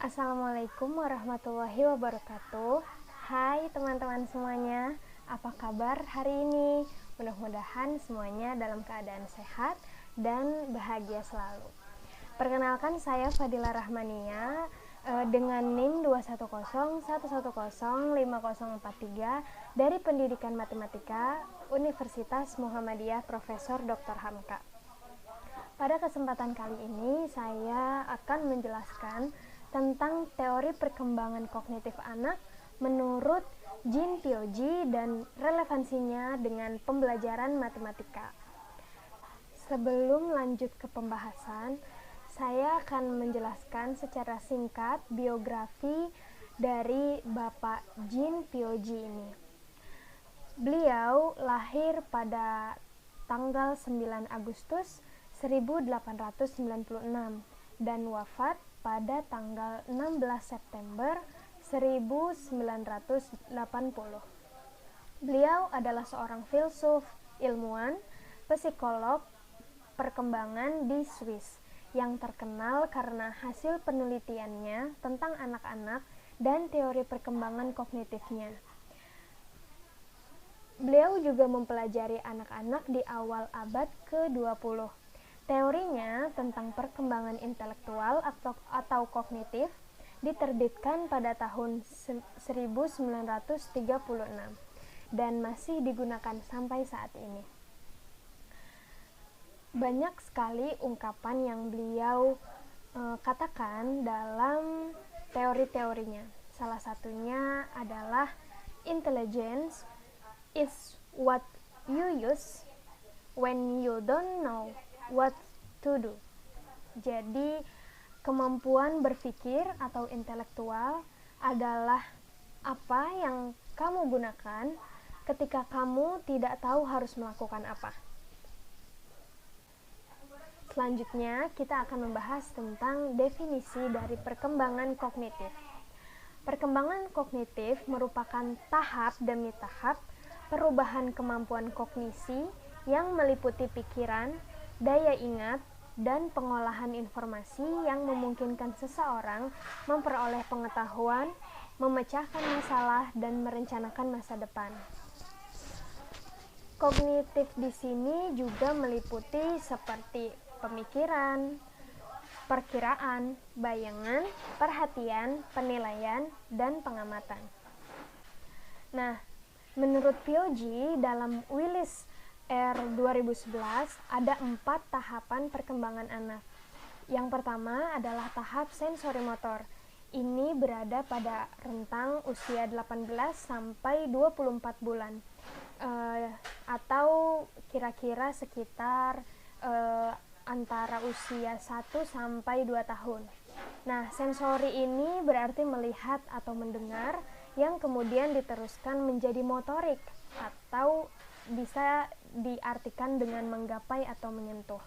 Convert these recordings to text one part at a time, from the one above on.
Assalamualaikum warahmatullahi wabarakatuh. Hai teman-teman semuanya, apa kabar hari ini? Mudah-mudahan semuanya dalam keadaan sehat dan bahagia selalu. Perkenalkan, saya Fadila Rahmania dengan NIM 21011105043 dari Pendidikan Matematika Universitas Muhammadiyah Profesor Dr. Hamka. Pada kesempatan kali ini saya akan menjelaskan tentang teori perkembangan kognitif anak menurut Jean Piaget dan relevansinya dengan pembelajaran matematika. Sebelum lanjut ke pembahasan, saya akan menjelaskan secara singkat biografi dari Bapak Jean Piaget ini. Beliau lahir pada tanggal 9 Agustus 1896 dan wafat pada tanggal 16 September 1980. Beliau adalah seorang filsuf, ilmuwan, psikolog perkembangan di Swiss yang terkenal karena hasil penelitiannya tentang anak-anak dan teori perkembangan kognitifnya. Beliau juga mempelajari anak-anak di awal abad ke-20. Teorinya tentang perkembangan intelektual atau kognitif diterbitkan pada tahun 1936 dan masih digunakan sampai saat ini. Banyak sekali ungkapan yang beliau katakan dalam teori-teorinya. Salah satunya adalah intelligence is what you use when you don't know what to do. Jadi, kemampuan berpikir atau intelektual adalah apa yang kamu gunakan ketika kamu tidak tahu harus melakukan apa. Selanjutnya, kita akan membahas tentang definisi dari perkembangan kognitif. Perkembangan kognitif merupakan tahap demi tahap perubahan kemampuan kognisi yang meliputi pikiran, daya ingat, dan pengolahan informasi yang memungkinkan seseorang memperoleh pengetahuan, memecahkan masalah, dan merencanakan masa depan. Kognitif di sini juga meliputi seperti pemikiran, perkiraan, bayangan, perhatian, penilaian, dan pengamatan. Nah, menurut Piaget dalam Willis R 2011 ada 4 tahapan perkembangan anak. Yang pertama adalah tahap sensorimotor. Ini berada pada rentang usia 18 sampai 24 bulan. Atau kira-kira sekitar antara usia 1 sampai 2 tahun. Nah, sensori ini berarti melihat atau mendengar yang kemudian diteruskan menjadi motorik atau bisa diartikan dengan menggapai atau menyentuh.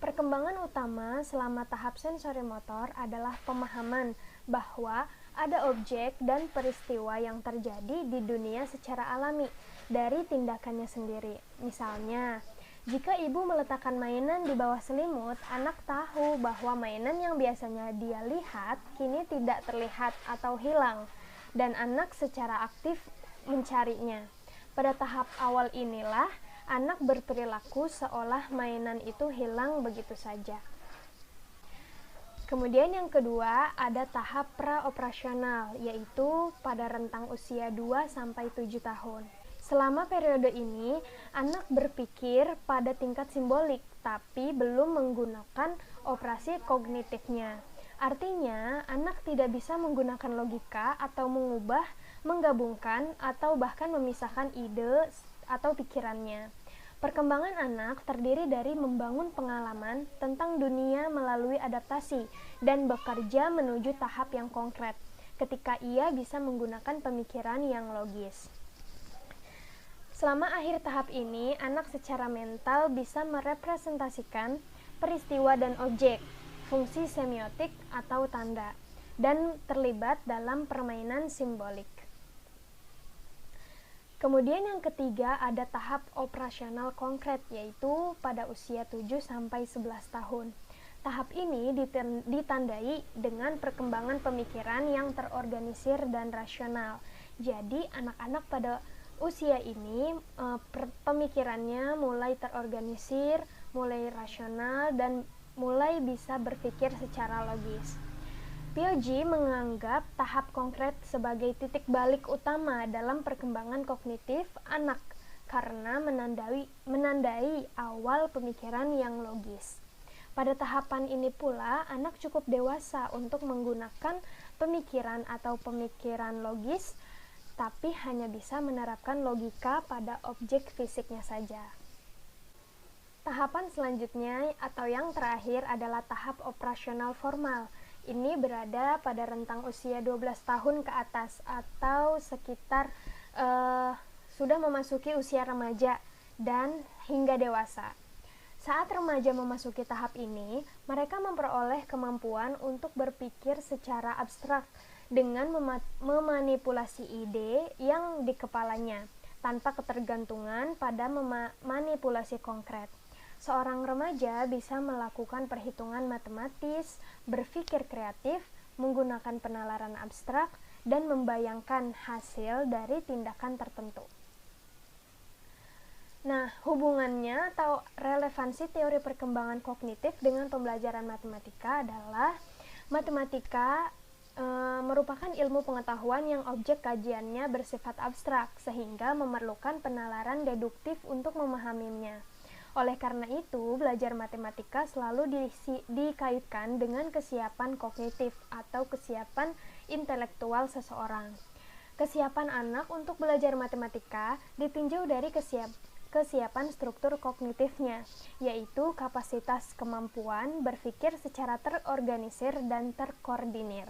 Perkembangan utama selama tahap sensorimotor adalah pemahaman bahwa ada objek dan peristiwa yang terjadi di dunia secara alami dari tindakannya sendiri. Misalnya, jika ibu meletakkan mainan di bawah selimut, anak tahu bahwa mainan yang biasanya dia lihat kini tidak terlihat atau hilang, dan anak secara aktif mencarinya. Pada tahap awal inilah, anak berperilaku seolah mainan itu hilang begitu saja. Kemudian yang kedua, ada tahap praoperasional, yaitu pada rentang usia 2-7 tahun. Selama periode ini, anak berpikir pada tingkat simbolik, tapi belum menggunakan operasi kognitifnya. Artinya, anak tidak bisa menggunakan logika atau mengubah, menggabungkan, atau bahkan memisahkan ide atau pikirannya. Perkembangan anak terdiri dari membangun pengalaman tentang dunia melalui adaptasi dan bekerja menuju tahap yang konkret, ketika ia bisa menggunakan pemikiran yang logis. Selama akhir tahap ini, anak secara mental bisa merepresentasikan peristiwa dan objek, fungsi semiotik atau tanda, dan terlibat dalam permainan simbolik. Kemudian yang ketiga ada tahap operasional konkret, yaitu pada usia 7-11 tahun. Tahap ini ditandai dengan perkembangan pemikiran yang terorganisir dan rasional. Jadi anak-anak pada usia ini pemikirannya mulai terorganisir, mulai rasional, dan mulai bisa berpikir secara logis. Piaget menganggap tahap konkret sebagai titik balik utama dalam perkembangan kognitif anak karena menandai awal pemikiran yang logis. Pada tahapan ini pula, anak cukup dewasa untuk menggunakan pemikiran atau pemikiran logis, tapi hanya bisa menerapkan logika pada objek fisiknya saja. Tahapan selanjutnya atau yang terakhir adalah tahap operasional formal. Ini berada pada rentang usia 12 tahun ke atas atau sekitar sudah memasuki usia remaja dan hingga dewasa. Saat remaja memasuki tahap ini, mereka memperoleh kemampuan untuk berpikir secara abstrak dengan memanipulasi ide yang di kepalanya tanpa ketergantungan pada manipulasi konkret. Seorang remaja bisa melakukan perhitungan matematis, berpikir kreatif, menggunakan penalaran abstrak, dan membayangkan hasil dari tindakan tertentu. Nah, hubungannya atau relevansi teori perkembangan kognitif dengan pembelajaran matematika adalah matematika merupakan ilmu pengetahuan yang objek kajiannya bersifat abstrak, sehingga memerlukan penalaran deduktif untuk memahaminya. Oleh karena itu, belajar matematika selalu dikaitkan dengan kesiapan kognitif atau kesiapan intelektual seseorang. Kesiapan anak untuk belajar matematika ditinjau dari kesiapan struktur kognitifnya, yaitu kapasitas kemampuan berpikir secara terorganisir dan terkoordinir.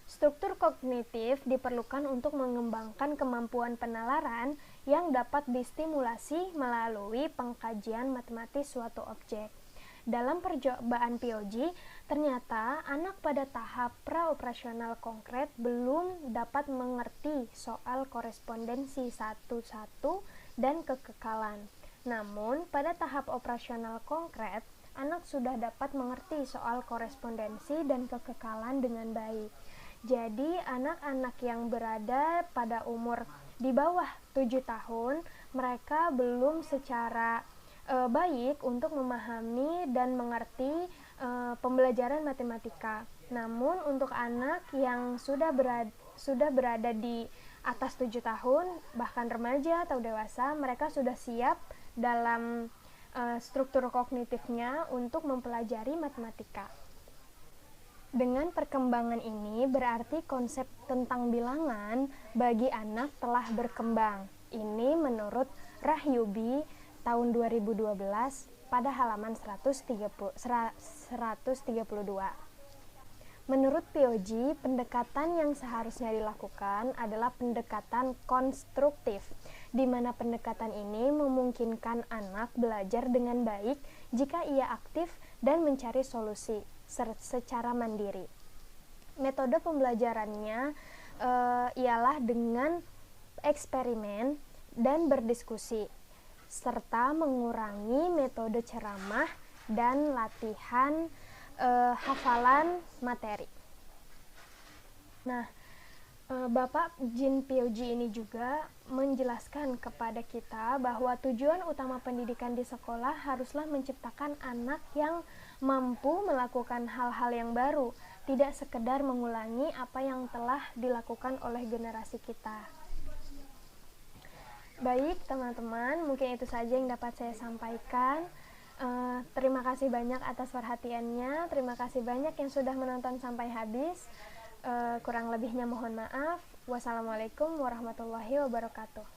Struktur kognitif diperlukan untuk mengembangkan kemampuan penalaran yang dapat distimulasi melalui pengkajian matematis suatu objek. Dalam percobaan Piaget, ternyata anak pada tahap praoperasional konkret belum dapat mengerti soal korespondensi satu-satu dan kekekalan. Namun, pada tahap operasional konkret, anak sudah dapat mengerti soal korespondensi dan kekekalan dengan baik. Jadi, anak-anak yang berada pada umur di bawah 7 tahun, mereka belum secara baik untuk memahami dan mengerti pembelajaran matematika. Namun, untuk anak yang sudah berada di atas 7 tahun, bahkan remaja atau dewasa, mereka sudah siap dalam struktur kognitifnya untuk mempelajari matematika. Dengan perkembangan ini berarti konsep tentang bilangan bagi anak telah berkembang. Ini menurut Rahyubi tahun 2012 pada halaman 132. Menurut Piaget, pendekatan yang seharusnya dilakukan adalah pendekatan konstruktif, di mana pendekatan ini memungkinkan anak belajar dengan baik jika ia aktif dan mencari solusi secara mandiri. Metode pembelajarannya ialah dengan eksperimen dan berdiskusi, serta mengurangi metode ceramah dan latihan hafalan materi. Nah, Bapak Jean Piaget ini juga menjelaskan kepada kita bahwa tujuan utama pendidikan di sekolah haruslah menciptakan anak yang mampu melakukan hal-hal yang baru, tidak sekedar mengulangi apa yang telah dilakukan oleh generasi kita. Baik teman-teman, mungkin itu saja yang dapat saya sampaikan. Terima kasih banyak atas perhatiannya, terima kasih banyak yang sudah menonton sampai habis. Kurang lebihnya mohon maaf. Wassalamualaikum warahmatullahi wabarakatuh.